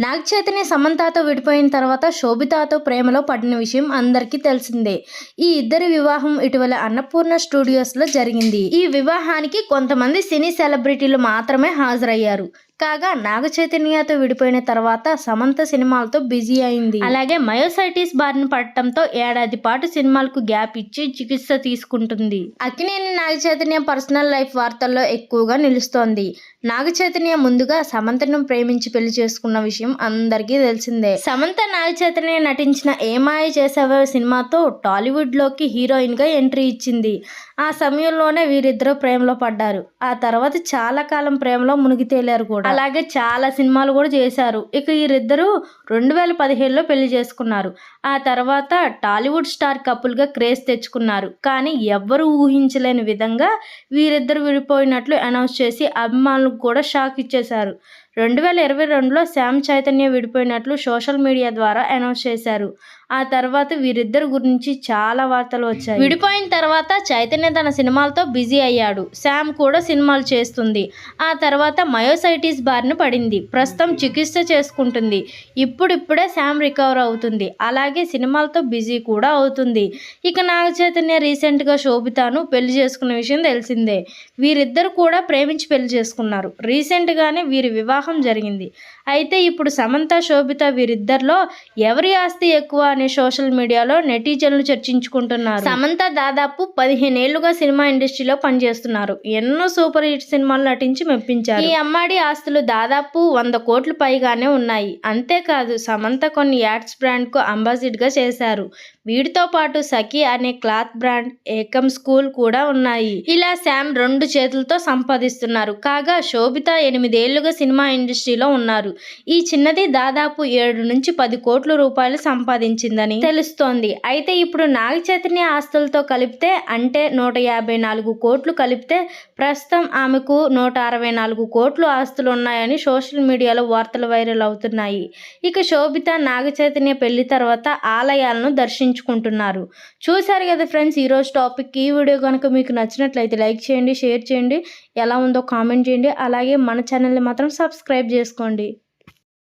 నాగ చైతన్య సమంతతో విడిపోయిన తర్వాత శోభితతో ప్రేమలో పడిన విషయం అందరికీ తెలిసిందే. ఈ ఇద్దరి వివాహం ఇటీవల అన్నపూర్ణ స్టూడియోస్లో జరిగింది. ఈ వివాహానికి కొంతమంది సినీ సెలబ్రిటీలు మాత్రమే హాజరయ్యారు. కాగా నాగ చైతన్యతో విడిపోయిన తర్వాత సమంత సినిమాలతో బిజీ అయింది. అలాగే మయోసైటిస్ బారిన పడటంతో ఏడాది పాటు సినిమాలకు గ్యాప్ ఇచ్చి చికిత్స తీసుకుంటుంది. అక్కినేని నాగ చైతన్య పర్సనల్ లైఫ్ వార్తల్లో ఎక్కువగా నిలుస్తోంది. నాగ చైతన్య ముందుగా సమంతను ప్రేమించి పెళ్లి చేసుకున్న విషయం అందరికీ తెలిసిందే. సమంత నాగ చైతన్య నటించిన ఏ మాయ చేసావో సినిమాతో టాలీవుడ్ లోకి హీరోయిన్ గా ఎంట్రీ ఇచ్చింది. ఆ సమయంలోనే వీరిద్దరూ ప్రేమలో పడ్డారు. ఆ తర్వాత చాలా కాలం ప్రేమలో మునిగి తేలారు కూడా. అలాగే చాలా సినిమాలు కూడా చేశారు. ఇక వీరిద్దరూ 2015లో పెళ్లి చేసుకున్నారు. ఆ తర్వాత టాలీవుడ్ స్టార్ కపుల్ గా క్రేజ్ తెచ్చుకున్నారు. కానీ ఎవ్వరూ ఊహించలేని విధంగా వీరిద్దరు విడిపోయినట్లు అనౌన్స్ చేసి అభిమానులకు కూడా షాక్ ఇచ్చేశారు. 2022లో శ్యామ్ చైతన్య విడిపోయినట్లు సోషల్ మీడియా ద్వారా అనౌన్స్ చేశారు. ఆ తర్వాత వీరిద్దరి గురించి చాలా వార్తలు వచ్చాయి. విడిపోయిన తర్వాత చైతన్య తన సినిమాలతో బిజీ అయ్యాడు. శ్యామ్ కూడా సినిమాలు చేస్తుంది. ఆ తర్వాత మయోసైటిస్ బారిన పడింది. ప్రస్తుతం చికిత్స చేసుకుంటుంది. ఇప్పుడిప్పుడే శ్యామ్ రికవర్ అవుతుంది. అలాగే సినిమాలతో బిజీ కూడా అవుతుంది. ఇక నాగ చైతన్య రీసెంట్గా శోభితను పెళ్లి చేసుకున్న విషయం తెలిసిందే. వీరిద్దరు కూడా ప్రేమించి పెళ్లి చేసుకున్నారు. రీసెంట్గానే వీరి వివాహం జరిగింది. అయితే ఇప్పుడు సమంత శోభిత వీరిద్దరిలో ఎవరి ఆస్తి ఎక్కువ అనే సోషల్ మీడియాలో నెటిజన్లు చర్చించుకుంటున్నారు. సమంత దాదాపు 15 ఏళ్లుగా సినిమా ఇండస్ట్రీలో పనిచేస్తున్నారు. ఎన్నో సూపర్ హిట్ సినిమాలు నటించి మెప్పించారు. ఈ అమ్మాడి ఆస్తులు దాదాపు 100 కోట్ల పైగానే ఉన్నాయి. అంతేకాదు సమంత కొన్ని యాడ్స్ బ్రాండ్ కు అంబాసిడర్ గా చేశారు. వీటితో పాటు సఖీ అనే క్లాత్ బ్రాండ్, ఏకమ్ స్కూల్ కూడా ఉన్నాయి. ఇలా శ్యామ్ 2 చేతులతో సంపాదిస్తున్నారు. కాగా శోభిత 8 ఏళ్లుగా సినిమా ఇండస్ట్రీలో ఉన్నారు. ఈ చిన్నది దాదాపు 7 నుంచి 10 కోట్ల రూపాయలు సంపాదించిందని తెలుస్తోంది. అయితే ఇప్పుడు నాగ చైతన్య ఆస్తులతో కలిపితే అంటే 154 కోట్లు కలిపితే ప్రస్తుతం ఆమెకు 164 కోట్లు ఆస్తులు ఉన్నాయని సోషల్ మీడియాలో వార్తలు వైరల్ అవుతున్నాయి. ఇక శోభిత నాగ చైతన్య పెళ్లి తర్వాత ఆలయాలను దర్శించుకుంటున్నారు. చూశారు కదా ఫ్రెండ్స్ ఈరోజు టాపిక్. ఈ వీడియో కనుక మీకు నచ్చినట్లయితే లైక్ చేయండి, షేర్ చేయండి, ఎలా ఉందో కామెంట్ చేయండి. అలాగే మన ఛానల్ని మాత్రం సబ్స్క్రైబ్ చేసుకోండి.